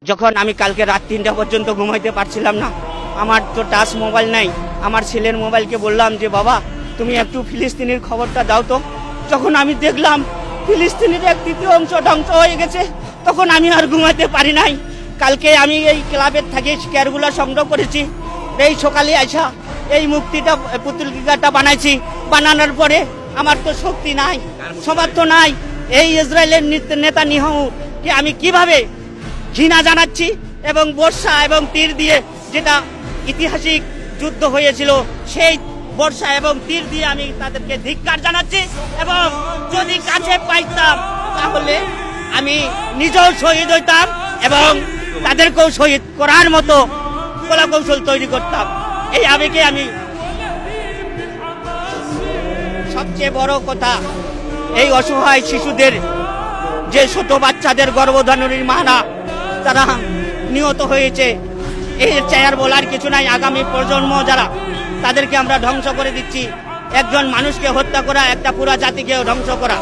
যখন আমি কালকে রাত 3টা পর্যন্ত ঘুমাইতে পারছিলাম না, আমার তো টাচ মোবাইল নাই, আমার ছেলের মোবাইলকে বললাম যে বাবা তুমি একটু ফিলিস্তিনের খবরটা দাও তো। যখন আমি দেখলাম ফিলিস্তিনের 1/3 ধ্বংস হয়ে গেছে, তখন আমি আর ঘুমাইতে পারি নাই। কালকে আমি এই ক্লাবের থেকে শেয়ারগুলো সংগ্রহ করেছি, এই সকালে আইসা এই মুক্তিটা পুতুলটা বানাইছি। বানানোর পরে আমার তো শক্তি নাই, সমর্থ নাই। এই ইসরায়েলের নেতানিয়াহুকে আমি কিভাবে ঘৃণা জানাচ্ছি এবং বর্ষা এবং তীর দিয়ে, যেটা ঐতিহাসিক যুদ্ধ হয়েছিল, সেই বর্ষা এবং তীর দিয়ে আমি তাদেরকে ধিক্কার জানাচ্ছি। এবং যদি কাছে পাইতাম তাহলে আমি নিজেও শহীদ হইতাম এবং তাদেরকেও শহীদ করার মতো কলাকৌশল তৈরি করতাম। এই আবেগে আমি, সবচেয়ে বড় কথা, এই অসহায় শিশুদের, যে ছোট বাচ্চাদের গর্ভধারণের মানা তারা নিহত হয়েছে, এর চেয়ার বলার কিছু নাই। আগামী প্রজন্ম যারা, তাদেরকে আমরা ধ্বংস করে দিচ্ছি। একজন মানুষকে হত্যা করা একটা পুরো জাতিকে ধ্বংস করা।